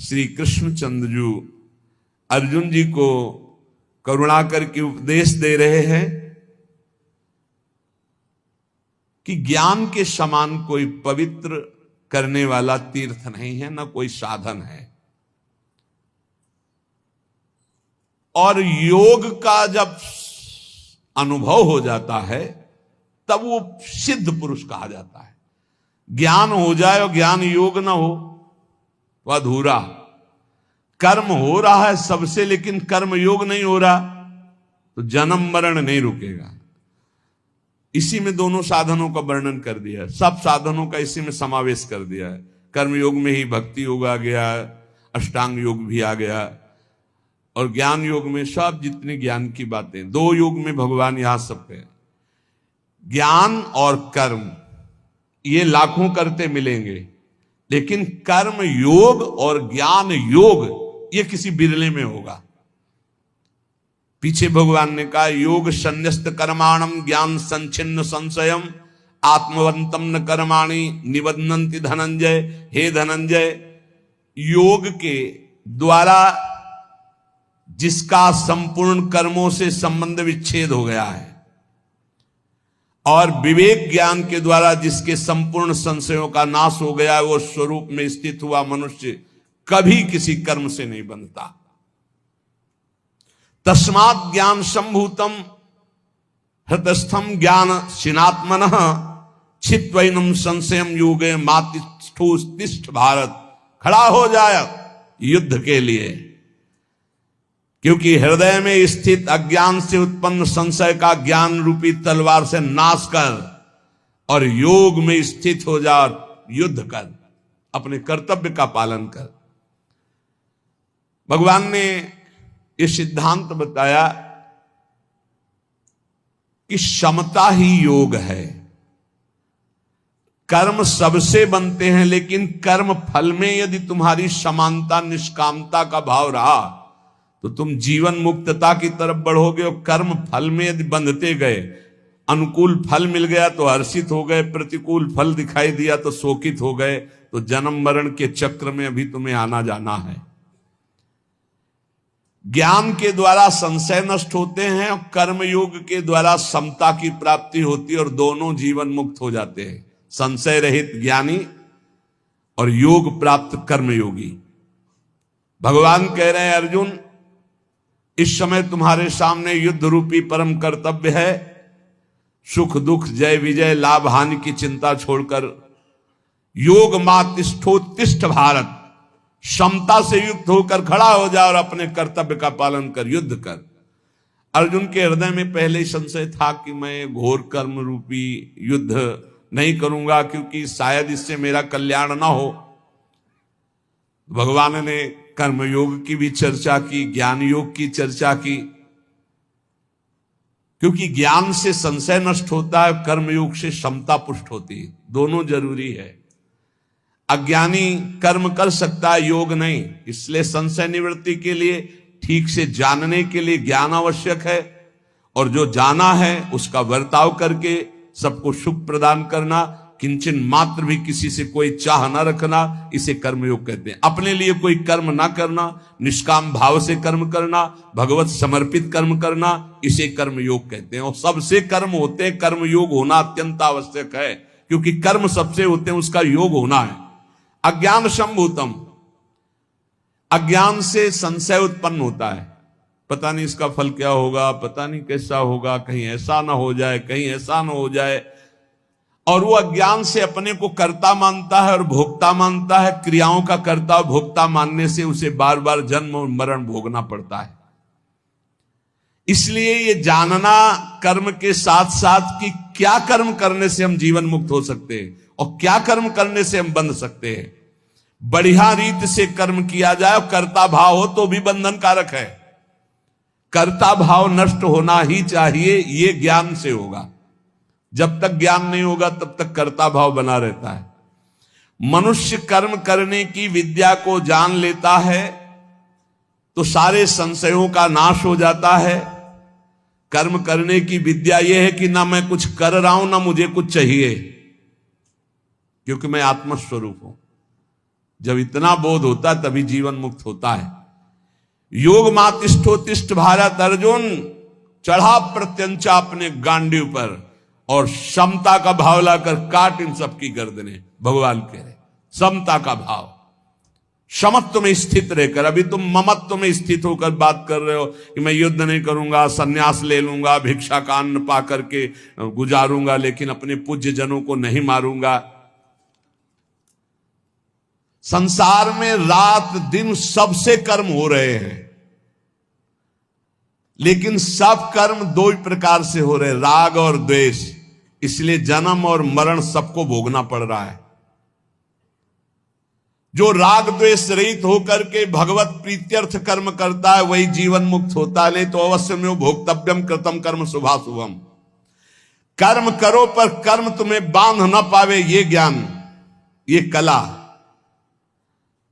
श्री कृष्णचंद्र जी अर्जुन जी को करुणा करके उपदेश दे रहे हैं कि ज्ञान के समान कोई पवित्र करने वाला तीर्थ नहीं है, ना कोई साधन है। और योग का जब अनुभव हो जाता है तब वो सिद्ध पुरुष कहा जाता है। ज्ञान हो जाए और ज्ञान योग ना हो तो अधूरा। कर्म हो रहा है सबसे, लेकिन कर्म योग नहीं हो रहा तो जन्म मरण नहीं रुकेगा। इसी में दोनों साधनों का वर्णन कर दिया है, सब साधनों का इसी में समावेश कर दिया है। कर्म योग में ही भक्ति योग आ गया, अष्टांग योग भी आ गया, और ज्ञान योग में सब जितनी ज्ञान की बातें, दो योग में भगवान यहां सब पे। ज्ञान और कर्म ये लाखों करते मिलेंगे, लेकिन कर्म योग और ज्ञान योग ये किसी बिरले में होगा। पीछे भगवान ने कहा योग संन्यस्त कर्माणम ज्ञान संचिन्न संशयम आत्मवंतम न कर्माणि निबध्नन्ति धनंजय। हे धनंजय, योग के द्वारा जिसका संपूर्ण कर्मों से संबंध विच्छेद हो गया है और विवेक ज्ञान के द्वारा जिसके संपूर्ण संशयों का नाश हो गया है, वो स्वरूप में स्थित हुआ मनुष्य कभी किसी कर्म से नहीं बनता। तस्मात् ज्ञान संभूतम हृतस्थम ज्ञान शिनात्मनः छित्वैनम संशयम योगे मातिष्ठ भारत। खड़ा हो जाए युद्ध के लिए, क्योंकि हृदय में स्थित अज्ञान से उत्पन्न संशय का ज्ञान रूपी तलवार से नाश कर और योग में स्थित हो जा, युद्ध कर, अपने कर्तव्य का पालन कर। भगवान ने यह सिद्धांत बताया कि समता ही योग है। कर्म सबसे बनते हैं, लेकिन कर्म फल में यदि तुम्हारी समानता निष्कामता का भाव रहा तो तुम जीवन मुक्तता की तरफ बढ़ोगे। और कर्म फल में यदि बंधते गए, अनुकूल फल मिल गया तो हर्षित हो गए, प्रतिकूल फल दिखाई दिया तो शोकित हो गए, तो जन्म मरण के चक्र में अभी तुम्हें आना जाना है। ज्ञान के द्वारा संशय नष्ट होते हैं और कर्म योग के द्वारा समता की प्राप्ति होती है, और दोनों जीवन मुक्त हो जाते हैं। संशय रहित ज्ञानी और योग प्राप्त कर्मयोगी। भगवान कह रहे हैं अर्जुन, इस समय तुम्हारे सामने युद्ध रूपी परम कर्तव्य है। सुख दुख जय विजय लाभ हानि की चिंता छोड़कर योग मातिष्ठोत्तिष्ठ भारत, समता से युक्त होकर खड़ा हो जा और अपने कर्तव्य का पालन कर, युद्ध कर। अर्जुन के हृदय में पहले ही संशय था कि मैं घोर कर्म रूपी युद्ध नहीं करूंगा, क्योंकि शायद इससे मेरा कल्याण ना हो। भगवान ने कर्म योग की भी चर्चा की, ज्ञान योग की चर्चा की, क्योंकि ज्ञान से संशय नष्ट होता है, कर्म योग से समता पुष्ट होती है। दोनों जरूरी है। अज्ञानी कर्म कर सकता है, योग नहीं। इसलिए संशय निवृत्ति के लिए, ठीक से जानने के लिए ज्ञान आवश्यक है, और जो जाना है उसका बर्ताव करके सबको सुख प्रदान करना, किंचन मात्र भी किसी से कोई चाह न रखना, इसे कर्मयोग कहते हैं। अपने लिए कोई कर्म ना करना, निष्काम भाव से कर्म करना, भगवत समर्पित कर्म करना, इसे कर्मयोग कहते हैं। और सबसे कर्म होते हैं, कर्मयोग होना अत्यंत आवश्यक है, क्योंकि कर्म सबसे होते हैं, उसका योग होना है। अज्ञान संभूतम, अज्ञान से संशय उत्पन्न होता है। पता नहीं इसका फल क्या होगा, पता नहीं कैसा होगा, कहीं ऐसा ना हो जाए, कहीं ऐसा ना हो जाए। और वो अज्ञान से अपने को कर्ता मानता है और भोक्ता मानता है। क्रियाओं का कर्ता और भोक्ता मानने से उसे बार बार जन्म और मरण भोगना पड़ता है। इसलिए ये जानना कर्म के साथ साथ कि क्या कर्म करने से हम जीवन मुक्त हो सकते हैं और क्या कर्म करने से हम बंध सकते हैं। बढ़िया रीत से कर्म किया जाए और कर्ता भाव हो तो भी बंधन कारक है। कर्ता भाव नष्ट होना ही चाहिए, ये ज्ञान से होगा। जब तक ज्ञान नहीं होगा तब तक कर्ता भाव बना रहता है। मनुष्य कर्म करने की विद्या को जान लेता है तो सारे संशयों का नाश हो जाता है। कर्म करने की विद्या यह है कि ना मैं कुछ कर रहा हूं ना मुझे कुछ चाहिए, क्योंकि मैं आत्मस्वरूप हूं। जब इतना बोध होता है तभी जीवन मुक्त होता है। योग मातिष्ठोतिष्ठ भारत, अर्जुन चढ़ा प्रत्यंचा अपने गांडीव पर और समता का भाव लाकर काट इन सबकी गर्दनें। भगवान कह रहे समता का भाव, समत्व में स्थित रहकर। अभी तुम ममत्व में स्थित होकर बात कर रहे हो कि मैं युद्ध नहीं करूंगा, सन्यास ले लूंगा, भिक्षा का अन्न पा करके गुजारूंगा, लेकिन अपने पूज्य जनों को नहीं मारूंगा। संसार में रात दिन सबसे कर्म हो रहे हैं, लेकिन सब कर्म दो ही प्रकार से हो रहे, राग और द्वेष। इसलिए जन्म और मरण सबको भोगना पड़ रहा है। जो राग द्वेष रहित होकर के भगवत प्रीत्यर्थ कर्म करता है वही जीवन मुक्त होता है। नहीं तो अवश्य में भोक्तव्यम कृतम कर्म शुभाशुभम। कर्म करो पर कर्म तुम्हें बांध न पावे, ये ज्ञान, ये कला।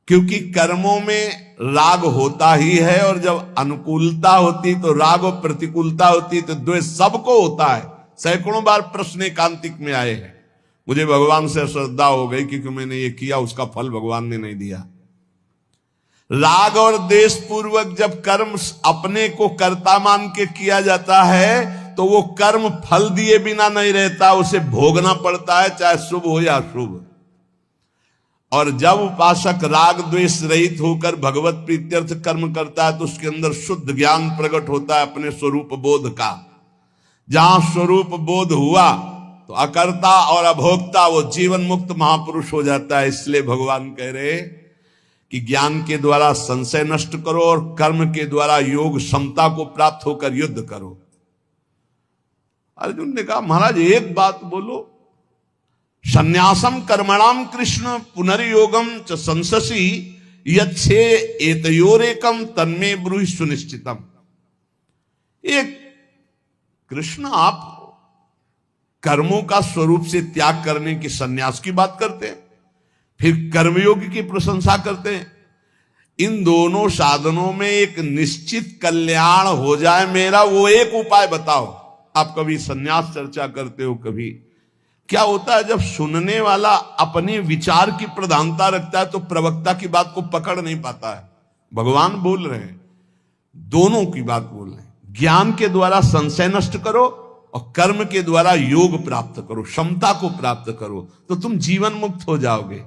क्योंकि कर्मों में राग होता ही है, और जब अनुकूलता होती तो राग और प्रतिकूलता होती तो द्वेष सबको होता है। सैकड़ों बार प्रश्न एकांतिक में आए हैं। मुझे भगवान से श्रद्धा हो गई क्योंकि मैंने ये किया, उसका फल भगवान ने नहीं दिया। राग और द्वेष पूर्वक जब कर्म अपने को कर्ता मान के किया जाता है तो वो कर्म फल दिए बिना नहीं रहता, उसे भोगना पड़ता है, चाहे शुभ हो या अशुभ। और जब उपासक राग द्वेष रहित होकर भगवत प्रीत्यर्थ कर्म करता है तो उसके अंदर शुद्ध ज्ञान प्रकट होता है अपने स्वरूप बोध का। जहां स्वरूप बोध हुआ तो अकर्ता और अभोक्ता वो जीवन मुक्त महापुरुष हो जाता है। इसलिए भगवान कह रहे कि ज्ञान के द्वारा संशय नष्ट करो और कर्म के द्वारा योग क्षमता को प्राप्त होकर युद्ध करो। अर्जुन ने कहा महाराज एक बात बोलो, संन्यासम कर्मणाम कृष्ण पुनर्योगम च संससी यच्छे एतयोरेकम तन्मे ब्रूहि सुनिश्चितम। एक कृष्ण आप कर्मों का स्वरूप से त्याग करने की संन्यास की बात करते हैं, फिर कर्मयोग की प्रशंसा करते हैं। इन दोनों साधनों में एक निश्चित कल्याण हो जाए मेरा, वो एक उपाय बताओ। आप कभी संन्यास चर्चा करते हो, कभी क्या होता है जब सुनने वाला अपने विचार की प्रधानता रखता है तो प्रवक्ता की बात को पकड़ नहीं पाता है। भगवान बोल रहे हैं, दोनों की बात बोल रहे हैं। ज्ञान के द्वारा संशय नष्ट करो और कर्म के द्वारा योग प्राप्त करो, क्षमता को प्राप्त करो, तो तुम जीवन मुक्त हो जाओगे।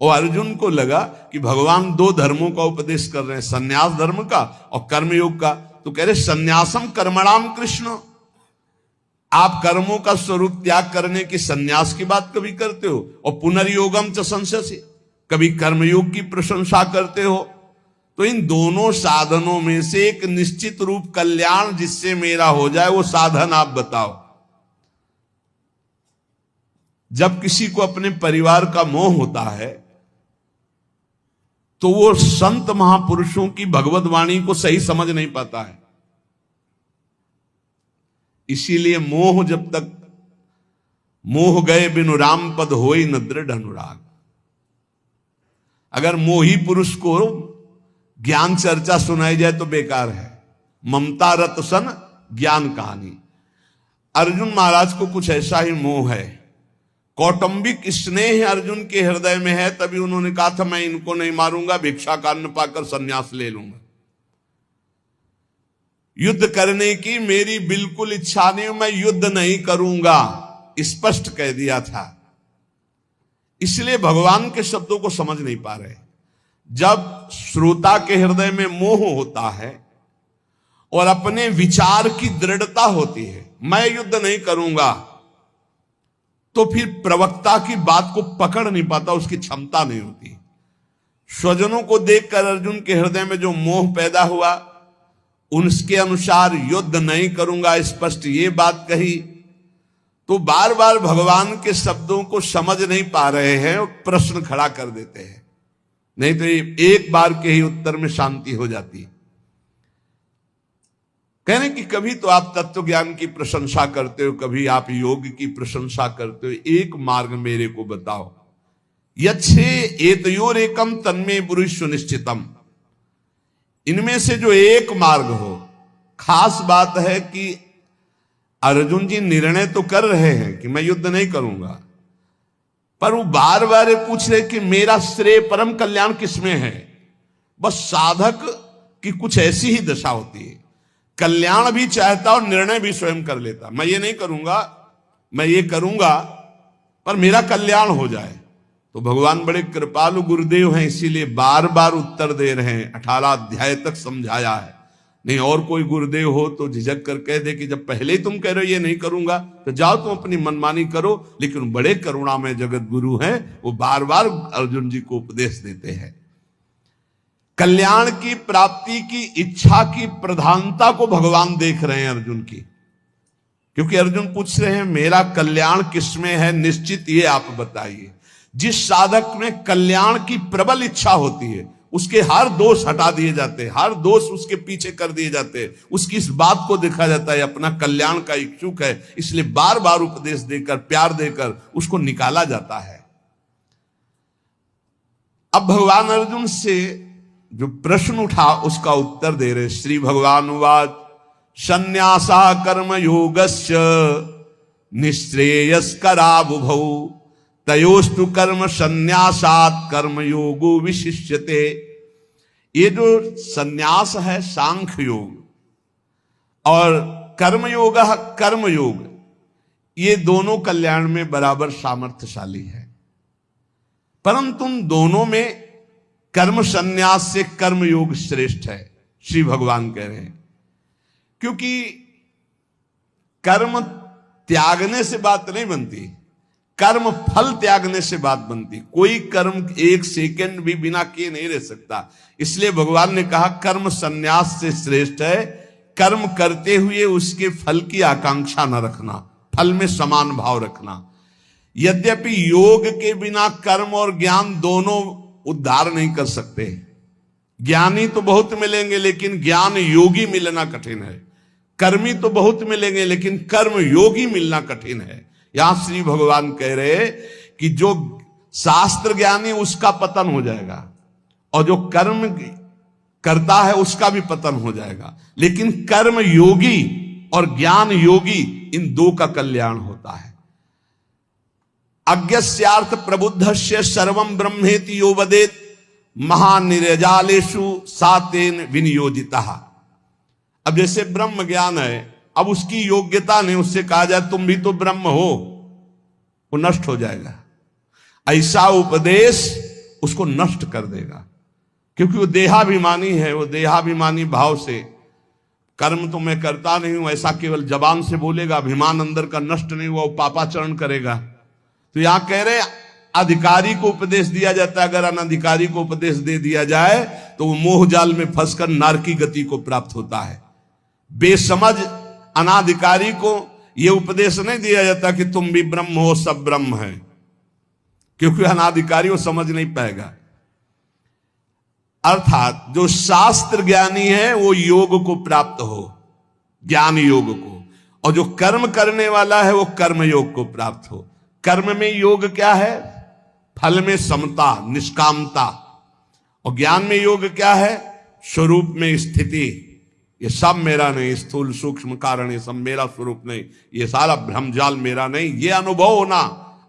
और अर्जुन को लगा कि भगवान दो धर्मों का उपदेश कर रहे हैं, संन्यास धर्म का और कर्मयोग का। तो कह रहे संन्यासम कर्मणाम कृष्ण, आप कर्मों का स्वरूप त्याग करने की संन्यास की बात कभी करते हो, और पुनर्योगम च संशयसि, कभी कर्मयोग की प्रशंसा करते हो। तो इन दोनों साधनों में से एक निश्चित रूप कल्याण जिससे मेरा हो जाए वो साधन आप बताओ। जब किसी को अपने परिवार का मोह होता है तो वो संत महापुरुषों की भगवत वाणी को सही समझ नहीं पाता है। इसीलिए मोह जब तक मोह गए बिनु राम पद होई न दृढ़ अनुराग। अगर मोही पुरुष को ज्ञान चर्चा सुनाई जाए तो बेकार है। ममता रत सन ज्ञान कहानी। अर्जुन महाराज को कुछ ऐसा ही मोह है, कौटुंबिक स्नेह अर्जुन के हृदय में है, तभी उन्होंने कहा था मैं इनको नहीं मारूंगा, भिक्षा का अन्न पाकर संन्यास ले लूंगा। युद्ध करने की मेरी बिल्कुल इच्छा नहीं, मैं युद्ध नहीं करूंगा, स्पष्ट कह दिया था। इसलिए भगवान के शब्दों को समझ नहीं पा रहे। जब श्रोता के हृदय में मोह होता है और अपने विचार की दृढ़ता होती है, मैं युद्ध नहीं करूंगा, तो फिर प्रवक्ता की बात को पकड़ नहीं पाता, उसकी क्षमता नहीं होती। स्वजनों को देखकर अर्जुन के हृदय में जो मोह पैदा हुआ, उनके अनुसार युद्ध नहीं करूंगा स्पष्ट ये बात कही, तो बार बार भगवान के शब्दों को समझ नहीं पा रहे हैं और प्रश्न खड़ा कर देते हैं। नहीं तो एक बार के ही उत्तर में शांति हो जाती है। कहने कि कभी तो आप तत्व ज्ञान की प्रशंसा करते हो, कभी आप योग की प्रशंसा करते हो, एक मार्ग मेरे को बताओ। यच्छे एतयोरेकम तन्मे ब्रूहि सुनिश्चितम। इनमें से जो एक मार्ग हो। खास बात है कि अर्जुन जी निर्णय तो कर रहे हैं कि मैं युद्ध नहीं करूंगा, पर वो बार बार ये पूछ रहे कि मेरा श्रेय परम कल्याण किसमें है। बस साधक की कुछ ऐसी ही दशा होती है, कल्याण भी चाहता और निर्णय भी स्वयं कर लेता। मैं ये नहीं करूंगा, मैं ये करूंगा पर मेरा कल्याण हो जाए। तो भगवान बड़े कृपालु गुरुदेव हैं, इसीलिए बार बार उत्तर दे रहे हैं। 18 अध्याय तक समझाया है। नहीं और कोई गुरुदेव हो तो झिझक कर कह दे कि जब पहले ही तुम कह रहे हो ये नहीं करूंगा तो जाओ तुम अपनी मनमानी करो। लेकिन बड़े करुणा में जगत गुरु हैं, वो बार बार अर्जुन जी को उपदेश देते हैं। कल्याण की प्राप्ति की इच्छा की प्रधानता को भगवान देख रहे हैं अर्जुन की, क्योंकि अर्जुन पूछ रहे हैं मेरा कल्याण किसमें है, निश्चित ये आप बताइए। जिस साधक में कल्याण की प्रबल इच्छा होती है उसके हर दोष हटा दिए जाते हैं, हर दोष उसके पीछे कर दिए जाते हैं। उसकी इस बात को देखा जाता है अपना कल्याण का इच्छुक है, इसलिए बार बार उपदेश देकर प्यार देकर उसको निकाला जाता है। अब भगवान अर्जुन से जो प्रश्न उठा उसका उत्तर दे रहे। श्री भगवान उवाच संन्यासा कर्म योगस्य निःश्रेयस्करावुभौ तयोस्तु कर्म संन्यासात् कर्म योगो विशिष्यते। ये जो संन्यास है सांख्य योग और कर्मयोग कर्मयोग, ये दोनों कल्याण में बराबर सामर्थ्यशाली है, परंतु उन दोनों में कर्म संन्यास से कर्मयोग श्रेष्ठ है, श्री भगवान कह रहे हैं। क्योंकि कर्म त्यागने से बात नहीं बनती, कर्म फल त्यागने से बात बनती। कोई कर्म एक सेकंड भी बिना किए नहीं रह सकता। इसलिए भगवान ने कहा कर्म संन्यास से श्रेष्ठ है। कर्म करते हुए उसके फल की आकांक्षा न रखना, फल में समान भाव रखना। यद्यपि योग के बिना कर्म और ज्ञान दोनों उद्धार नहीं कर सकते। ज्ञानी तो बहुत मिलेंगे लेकिन ज्ञान योगी मिलना कठिन है। कर्मी तो बहुत मिलेंगे लेकिन कर्म योगी मिलना कठिन है। यहां श्री भगवान कह रहे कि जो शास्त्र ज्ञानी उसका पतन हो जाएगा और जो कर्म करता है उसका भी पतन हो जाएगा, लेकिन कर्म योगी और ज्ञान योगी इन दो का कल्याण होता है। अज्ञस्यार्थ प्रबुद्धस्य सर्वं ब्रह्मेति यो वदेत महानिर्जालेषु सातेन विनियोजितः। अब जैसे ब्रह्म ज्ञान है, अब उसकी योग्यता नहीं, उससे कहा जाए तुम भी तो ब्रह्म हो, वो नष्ट हो जाएगा। ऐसा उपदेश उसको नष्ट कर देगा, क्योंकि वो देहाभिमानी है। वो देहाभिमानी भाव से कर्म तो मैं करता नहीं हूं ऐसा केवल जबान से बोलेगा, अभिमान अंदर का नष्ट नहीं हुआ, वो पापाचरण करेगा। तो यहां कह रहे अधिकारी को उपदेश दिया जाता है, अगर अनधिकारी को उपदेश दे दिया जाए तो वो मोह जाल में फंसकर नारकी गति को प्राप्त होता है। बेसमझ अनाधिकारी को यह उपदेश नहीं दिया जाता कि तुम भी ब्रह्म हो, सब ब्रह्म है, क्योंकि अनाधिकारी वो समझ नहीं पाएगा। अर्थात जो शास्त्र ज्ञानी है वो योग को प्राप्त हो, ज्ञान योग को, और जो कर्म करने वाला है वो कर्म योग को प्राप्त हो। कर्म में योग क्या है? फल में समता, निष्कामता। और ज्ञान में योग क्या है? स्वरूप में स्थिति। ये सब मेरा नहीं, स्थूल सूक्ष्म कारण ये सब मेरा स्वरूप नहीं, ये सारा भ्रमजाल मेरा नहीं। ये अनुभव होना,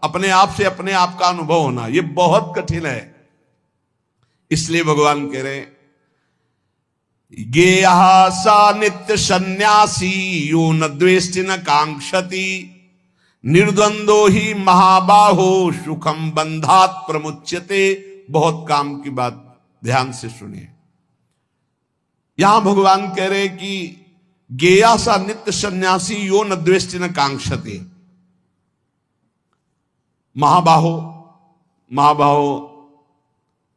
अपने आप से अपने आप का अनुभव होना, ये बहुत कठिन है। इसलिए भगवान कह रहे गेयः सा नित्य सन्यासी यो न द्वेष्टि न कांक्षति निर्द्वंदो ही महाबाहो सुखम बंधात प्रमुच्यते। बहुत काम की बात, ध्यान से सुनिए। यहां भगवान कह रहे कि गेया सा नित्य सन्यासी यो न द्वेष्टि न कांक्षति। महाबाहो, महाबाहो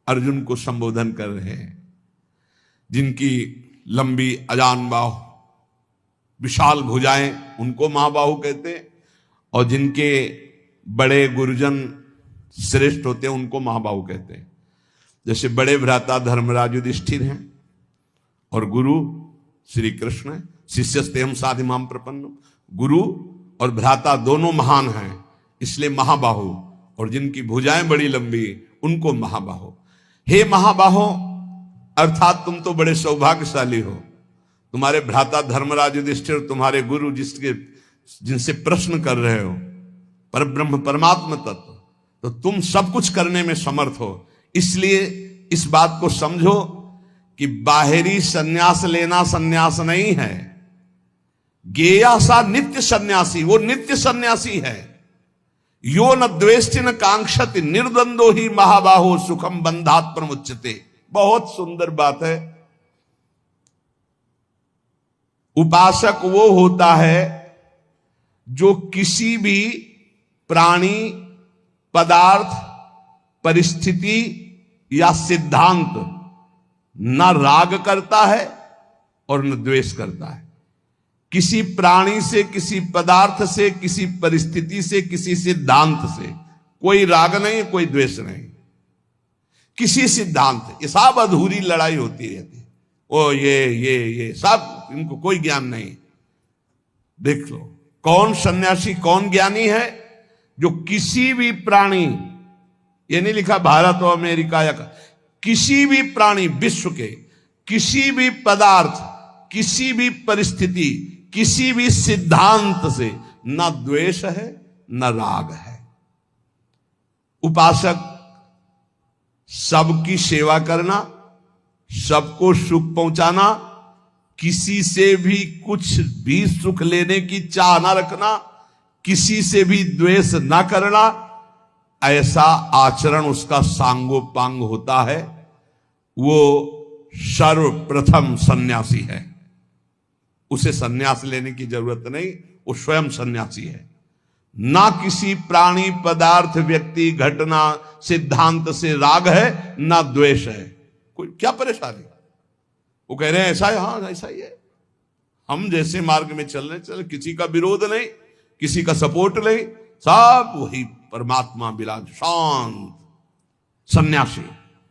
अर्जुन को संबोधन कर रहे हैं, जिनकी लंबी अजान बाहु, विशाल भुजाएं, उनको महाबाहु कहते हैं, और जिनके बड़े गुरुजन श्रेष्ठ होते हैं उनको महाबाहु कहते हैं। जैसे बड़े भ्राता धर्मराज युधिष्ठिर हैं और गुरु श्री कृष्ण, शिष्यस्तेहं साधिमाम प्रपन्नम। गुरु और भ्राता दोनों महान हैं, इसलिए महाबाहु, और जिनकी भुजाएं बड़ी लंबी उनको महाबाहु। हे महाबाहो, अर्थात तुम तो बड़े सौभाग्यशाली हो। तुम्हारे भ्राता धर्मराज युधिष्ठिर, तुम्हारे गुरु जिनसे प्रश्न कर रहे हो, पर ब्रह्म परमात्मा तत्व, तो तुम सब कुछ करने में समर्थ हो। इसलिए इस बात को समझो कि बाहरी सन्यास लेना सन्यास नहीं है। गेया सा नित्य सन्यासी, वो नित्य सन्यासी है। यो न द्वेष्टि न कांक्षति निर्द्वंदो ही महाबाहो सुखम बंधात प्रमुच्यते। बहुत सुंदर बात है। उपासक वो होता है जो किसी भी प्राणी, पदार्थ, परिस्थिति या सिद्धांत न राग करता है और न द्वेष करता है। किसी प्राणी से, किसी पदार्थ से, किसी परिस्थिति से, किसी सिद्धांत से कोई राग नहीं, कोई द्वेष नहीं। किसी सिद्धांत, ये सब अधूरी लड़ाई होती रहती है। ओ ये सब, इनको कोई ज्ञान नहीं। देख लो कौन सन्यासी, कौन ज्ञानी है जो किसी भी प्राणी, ये नहीं लिखा भारत और अमेरिका या किसी भी प्राणी, विश्व के किसी भी पदार्थ, किसी भी परिस्थिति, किसी भी सिद्धांत से न द्वेष है न राग है। उपासक सबकी सेवा करना, सबको सुख पहुंचाना, किसी से भी कुछ भी सुख लेने की चाह ना रखना, किसी से भी द्वेष ना करना, ऐसा आचरण उसका सांगोपांग होता है। वो सर्वप्रथम सन्यासी है। उसे सन्यास लेने की जरूरत नहीं, वो स्वयं सन्यासी है। ना किसी प्राणी, पदार्थ, व्यक्ति, घटना, सिद्धांत से राग है, ना द्वेष है। कोई क्या परेशानी? वो कह रहे हैं ऐसा है, हाँ ऐसा ही है, हम जैसे मार्ग में चल रहे चल, किसी का विरोध नहीं, किसी का सपोर्ट नहीं, सब वही परमात्मा विराज, शांत सन्यासी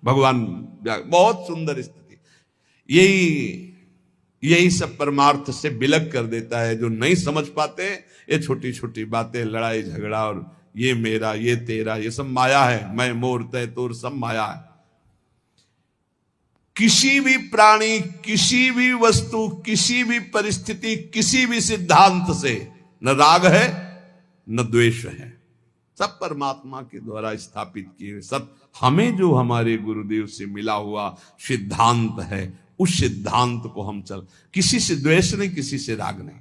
भगवान। बहुत सुंदर स्थिति। यही सब परमार्थ से विलग कर देता है। जो नहीं समझ पाते ये छोटी छोटी बातें, लड़ाई झगड़ा और ये मेरा ये तेरा, ये सब माया है। मैं मोर तय तोर, सब माया है। किसी भी प्राणी, किसी भी वस्तु, किसी भी परिस्थिति, किसी भी सिद्धांत से न राग है न द्वेष है। सब परमात्मा के द्वारा स्थापित किए, सब हमें जो हमारे गुरुदेव से मिला हुआ सिद्धांत है, उस सिद्धांत को हम चल, किसी से द्वेष नहीं, किसी से राग नहीं।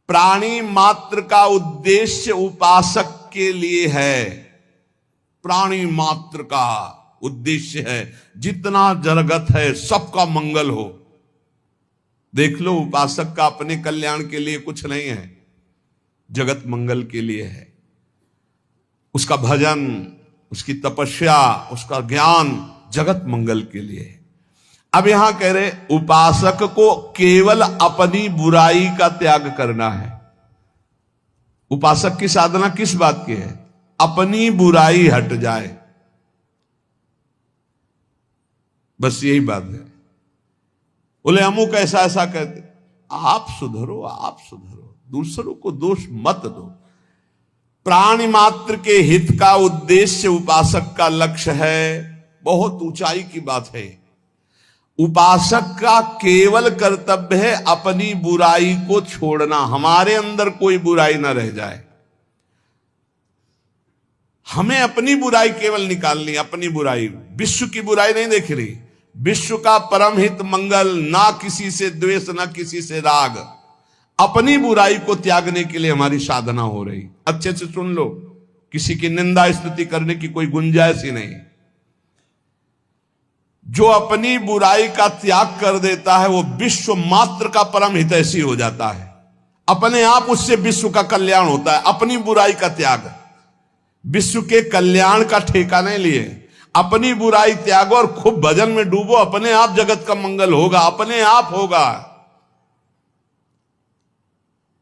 प्राणी मात्र का उद्देश्य उपासक के लिए है। प्राणी मात्र का उद्देश्य है जितना जगत है सबका मंगल हो। देख लो, उपासक का अपने कल्याण के लिए कुछ नहीं है, जगत मंगल के लिए है। उसका भजन, उसकी तपस्या, उसका ज्ञान जगत मंगल के लिए है। अब यहां कह रहे उपासक को केवल अपनी बुराई का त्याग करना है। उपासक की साधना किस बात की है? अपनी बुराई हट जाए, बस यही बात है। बोले अमुक ऐसा ऐसा कहते, आप सुधरो, आप सुधरो, दूसरों को दोष मत दो। प्राणी मात्र के हित का उद्देश्य उपासक का लक्ष्य है। बहुत ऊंचाई की बात है। उपासक का केवल कर्तव्य है अपनी बुराई को छोड़ना। हमारे अंदर कोई बुराई ना रह जाए। हमें अपनी बुराई केवल निकालनी, अपनी बुराई, विश्व की बुराई नहीं देख रही। विश्व का परम हित मंगल, ना किसी से द्वेष, ना किसी से राग। अपनी बुराई को त्यागने के लिए हमारी साधना हो रही। अच्छे से सुन लो, किसी की निंदा स्तुति करने की कोई गुंजाइश ही नहीं। जो अपनी बुराई का त्याग कर देता है वो विश्व मात्र का परम हितैषी हो जाता है। अपने आप उससे विश्व का कल्याण होता है। अपनी बुराई का त्याग, विश्व के कल्याण का ठेका नहीं लिए। अपनी बुराई त्यागो और खूब भजन में डूबो, अपने आप जगत का मंगल होगा, अपने आप होगा।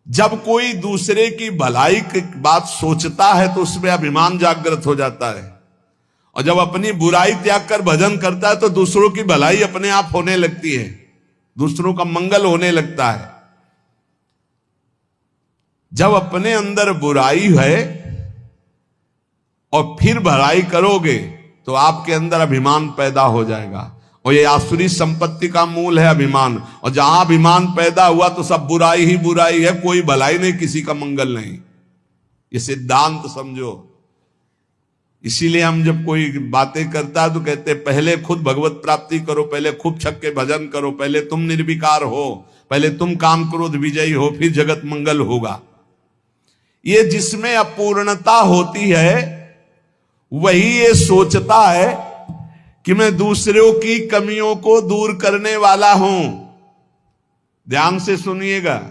जब कोई दूसरे की भलाई की बात सोचता है तो उसमें अभिमान जागृत हो जाता है, और जब अपनी बुराई त्याग कर भजन करता है तो दूसरों की भलाई अपने आप होने लगती है, दूसरों का मंगल होने लगता है। जब अपने अंदर बुराई है और फिर भलाई करोगे तो आपके अंदर अभिमान पैदा हो जाएगा, और ये आसुरी संपत्ति का मूल है अभिमान। और जहां अभिमान पैदा हुआ तो सब बुराई ही बुराई है, कोई भलाई नहीं, किसी का मंगल नहीं। ये सिद्धांत समझो। इसीलिए हम जब कोई बातें करता है तो कहते हैं पहले खुद भगवत प्राप्ति करो, पहले खूब छक के भजन करो, पहले तुम निर्विकार हो, पहले तुम काम क्रोध विजयी हो, फिर जगत मंगल होगा। ये जिसमें अपूर्णता होती है वही ये सोचता है कि मैं दूसरों की कमियों को दूर करने वाला हूं। ध्यान से सुनिएगा,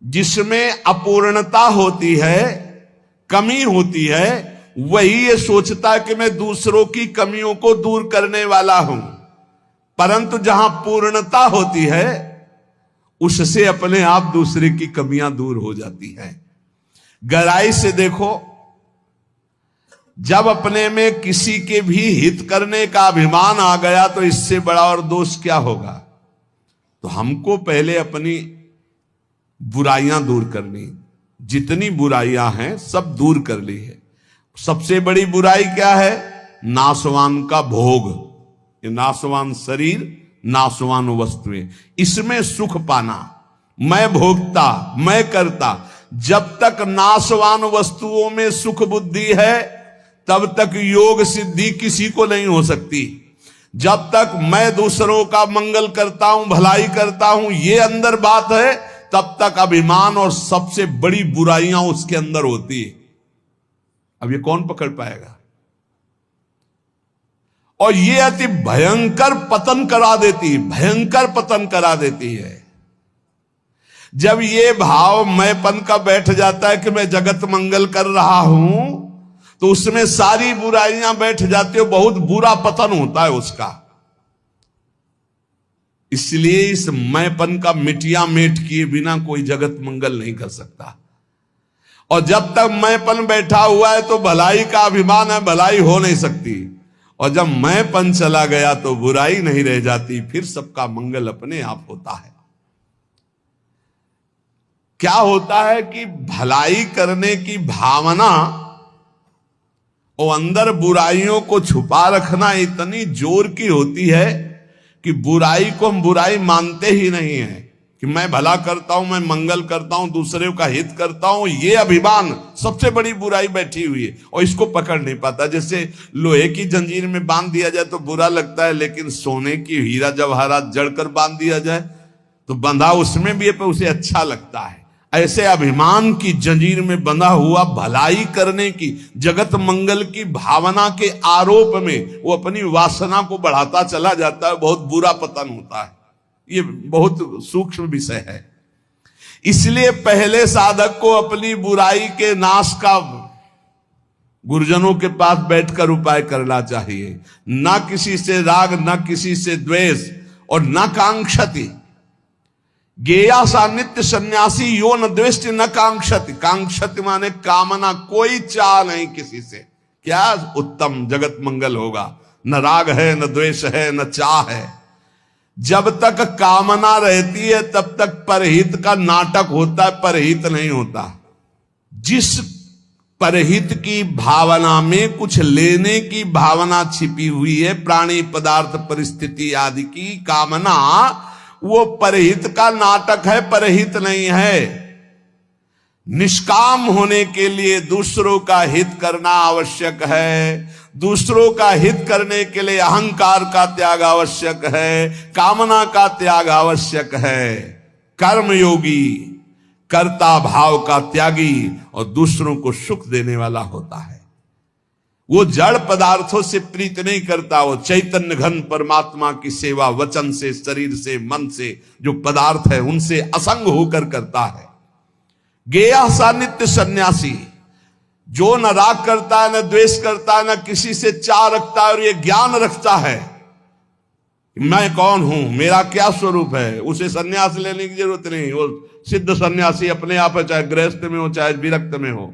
जिसमें अपूर्णता होती है, कमी होती है, वही ये सोचता है कि मैं दूसरों की कमियों को दूर करने वाला हूं। परंतु जहां पूर्णता होती है उससे अपने आप दूसरे की कमियां दूर हो जाती हैं। गहराई से देखो, जब अपने में किसी के भी हित करने का अभिमान आ गया तो इससे बड़ा और दोष क्या होगा। तो हमको पहले अपनी बुराइयां दूर करनी, जितनी बुराइयां हैं सब दूर कर ली है। सबसे बड़ी बुराई क्या है? नाशवान का भोग, ये नाशवान शरीर, नाशवान वस्तुएं, इसमें सुख पाना, मैं भोगता, मैं करता। जब तक नाशवान वस्तुओं में सुख बुद्धि है तब तक योग सिद्धि किसी को नहीं हो सकती। जब तक मैं दूसरों का मंगल करता हूं, भलाई करता हूं, ये अंदर बात है, तब तक अभिमान और सबसे बड़ी बुराइयां उसके अंदर होती है। अब ये कौन पकड़ पाएगा? और ये अति भयंकर पतन करा देती है, भयंकर पतन करा देती है। जब ये भाव मैंपन का बैठ जाता है कि मैं जगत मंगल कर रहा हूं, तो उसमें सारी बुराइयां बैठ जाती है, बहुत बुरा पतन होता है उसका। इसलिए इस मैंपन का मिटिया मेट किए बिना कोई जगत मंगल नहीं कर सकता। और जब तक मैंपन बैठा हुआ है तो भलाई का अभिमान है, भलाई हो नहीं सकती। और जब मैंपन चला गया तो बुराई नहीं रह जाती, फिर सबका मंगल अपने आप होता है। क्या होता है कि भलाई करने की भावना और अंदर बुराइयों को छुपा रखना इतनी जोर की होती है कि बुराई को हम बुराई मानते ही नहीं है कि मैं भला करता हूं, मैं मंगल करता हूं, दूसरे का हित करता हूं। ये अभिमान सबसे बड़ी बुराई बैठी हुई है और इसको पकड़ नहीं पाता। जैसे लोहे की जंजीर में बांध दिया जाए तो बुरा लगता है, लेकिन सोने की हीरा जवाहरात जड़कर बांध दिया जाए तो बंधा उसमें भी है, पर उसे अच्छा लगता है। ऐसे अभिमान की जंजीर में बंधा हुआ भलाई करने की, जगत मंगल की भावना के आरोप में वो अपनी वासना को बढ़ाता चला जाता है, बहुत बुरा पतन होता है। ये बहुत सूक्ष्म विषय है। इसलिए पहले साधक को अपनी बुराई के नाश का गुरुजनों के पास बैठकर उपाय करना चाहिए। ना किसी से राग, ना किसी से द्वेष, और न कांक्षति। गेया सा नित्य सन्यासी यो न द्वेष्टि न कांक्षति। कांक्षति माने कामना, कोई चाह नहीं किसी से। क्या उत्तम जगत मंगल होगा। न राग है, न द्वेष है, न चाह है। जब तक कामना रहती है तब तक परहित का नाटक होता है, परहित नहीं होता। जिस परहित की भावना में कुछ लेने की भावना छिपी हुई है, प्राणी पदार्थ परिस्थिति आदि की कामना, वो परहित का नाटक है, परहित नहीं है। निष्काम होने के लिए दूसरों का हित करना आवश्यक है। दूसरों का हित करने के लिए अहंकार का त्याग आवश्यक है, कामना का त्याग आवश्यक है। कर्मयोगी कर्ता भाव का त्यागी और दूसरों को सुख देने वाला होता है। वो जड़ पदार्थों से प्रीत नहीं करता, वो चैतन्य घन परमात्मा की सेवा वचन से, शरीर से, मन से, जो पदार्थ है उनसे असंग होकर करता है। गेया सा नित्य सन्यासी, जो न राग करता है, न द्वेष करता है, न किसी से चाह रखता है, और ये ज्ञान रखता है मैं कौन हूं, मेरा क्या स्वरूप है, उसे सन्यास लेने की जरूरत नहीं। वो सिद्ध सन्यासी अपने आप है, चाहे गृहस्थ में हो चाहे विरक्त में हो।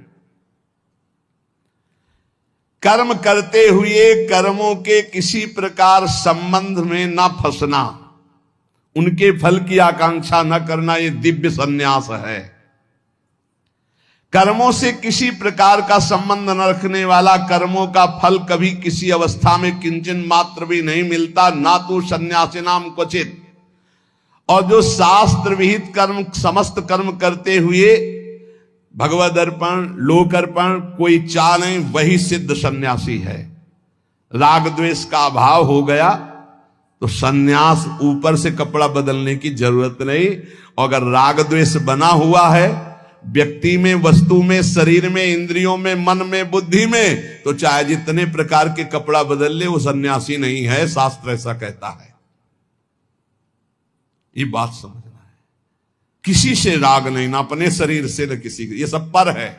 कर्म करते हुए कर्मों के किसी प्रकार संबंध में न फंसना, उनके फल की आकांक्षा न करना, ये दिव्य सन्यास है। कर्मों से किसी प्रकार का संबंध न रखने वाला, कर्मों का फल कभी किसी अवस्था में किंचन मात्र भी नहीं मिलता, ना तो सन्यासी नाम क्वचित। और जो शास्त्र विहित कर्म, समस्त कर्म करते हुए भगवद अर्पण, लोक अर्पण, कोई चाह नहीं, वही सिद्ध सन्यासी है। राग द्वेष का अभाव हो गया तो सन्यास, ऊपर से कपड़ा बदलने की जरूरत नहीं। और अगर राग द्वेष बना हुआ है व्यक्ति में, वस्तु में, शरीर में, इंद्रियों में, मन में, बुद्धि में, तो चाहे जितने प्रकार के कपड़ा बदल ले वो सन्यासी नहीं है, शास्त्र ऐसा कहता है। ये बात समझना है। किसी से राग नहीं, ना अपने शरीर से न किसी के, ये सब पर है।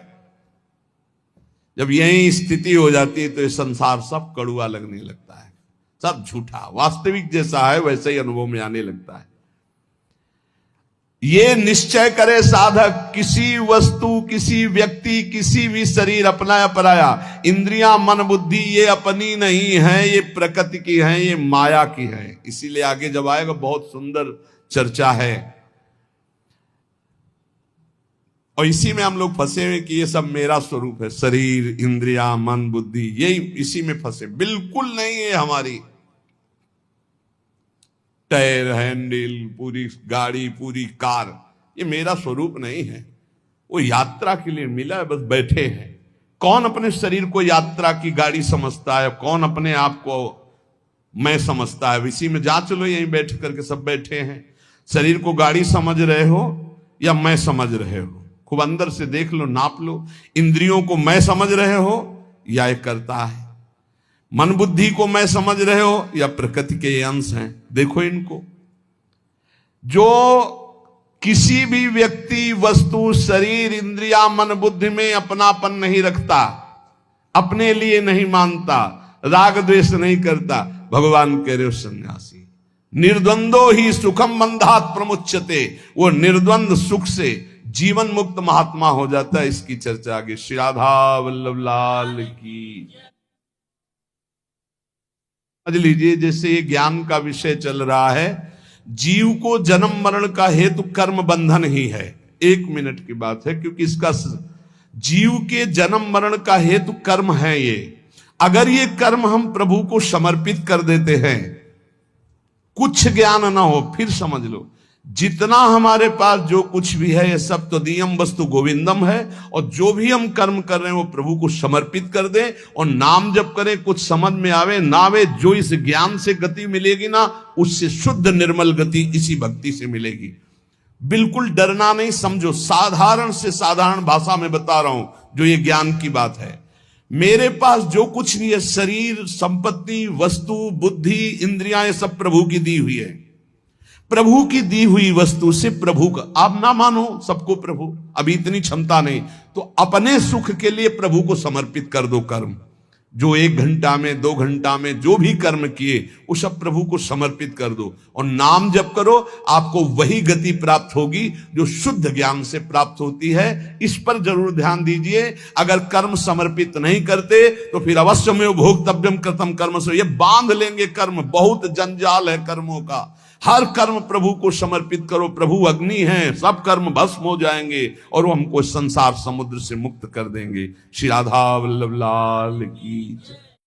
जब यही स्थिति हो जाती है तो ये संसार सब कड़ुआ लगने लगता है, सब झूठा, वास्तविक जैसा है वैसे ही अनुभव में आने लगता है। ये निश्चय करे साधक, किसी वस्तु, किसी व्यक्ति, किसी भी शरीर, अपना या पराया, इंद्रियां, मन, बुद्धि ये अपनी नहीं है, ये प्रकृति की है, ये माया की है। इसीलिए आगे जब आएगा बहुत सुंदर चर्चा है। और इसी में हम लोग फंसे हुए कि ये सब मेरा स्वरूप है, शरीर, इंद्रियां, मन, बुद्धि, यही इसी में फंसे। बिल्कुल नहीं है हमारी। टायर, हैंडल, पूरी गाड़ी, पूरी कार, ये मेरा स्वरूप नहीं है। वो यात्रा के लिए मिला है, बस बैठे हैं। कौन अपने शरीर को यात्रा की गाड़ी समझता है, कौन अपने आप को मैं समझता है? इसी में जा चलो, यहीं बैठ करके सब बैठे हैं। शरीर को गाड़ी समझ रहे हो या मैं समझ रहे हो? खूब अंदर से देख लो, नाप लो। इंद्रियों को मैं समझ रहे हो या एक करता है? मन बुद्धि को मैं समझ रहे हो या प्रकृति के अंश हैं? देखो इनको। जो किसी भी व्यक्ति, वस्तु, शरीर, इंद्रिया, मन, बुद्धि में अपनापन नहीं रखता, अपने लिए नहीं मानता, राग द्वेष नहीं करता, भगवान कह रहे हो सन्यासी। निर्द्वंदो ही सुखम बंधात प्रमुच्यते, वो निर्द्वंद सुख से जीवन मुक्त महात्मा हो जाता है। इसकी चर्चा आगे। श्री राधा वल्लभ लाल की। समझ लीजिए, जैसे ये ज्ञान का विषय चल रहा है, जीव को जन्म मरण का हेतु कर्म बंधन ही है। 1 मिनट की बात है, क्योंकि इसका जीव के जन्म मरण का हेतु कर्म है ये। अगर ये कर्म हम प्रभु को समर्पित कर देते हैं, कुछ ज्ञान ना हो, फिर समझ लो जितना हमारे पास जो कुछ भी है ये सब तो दियम वस्तु गोविंदम है। और जो भी हम कर्म कर रहे हैं वो प्रभु को समर्पित कर दें और नाम जप करें। कुछ समझ में आवे ना आवे, जो इस ज्ञान से गति मिलेगी ना, उससे शुद्ध निर्मल गति इसी भक्ति से मिलेगी। बिल्कुल डरना नहीं, समझो। साधारण से साधारण भाषा में बता रहा हूं जो ये ज्ञान की बात है। मेरे पास जो कुछ भी है, शरीर, संपत्ति, वस्तु, बुद्धि, इंद्रियां, ये सब प्रभु की दी हुई है। प्रभु की दी हुई वस्तु से प्रभु का, आप ना मानो सबको प्रभु, अभी इतनी क्षमता नहीं, तो अपने सुख के लिए प्रभु को समर्पित कर दो कर्म। जो 1 घंटा में, 2 घंटा में जो भी कर्म किए वो सब प्रभु को समर्पित कर दो और नाम जप करो। आपको वही गति प्राप्त होगी जो शुद्ध ज्ञान से प्राप्त होती है। इस पर जरूर ध्यान दीजिए। अगर कर्म समर्पित नहीं करते तो फिर अवश्य में भोक्तव्यम कृतम कर्म से, ये बांध लेंगे कर्म। बहुत जंजाल है कर्मों का। हर कर्म प्रभु को समर्पित करो। प्रभु अग्नि है, सब कर्म भस्म हो जाएंगे और वो हमको संसार समुद्र से मुक्त कर देंगे। श्री राधा वल्लभ लाल की।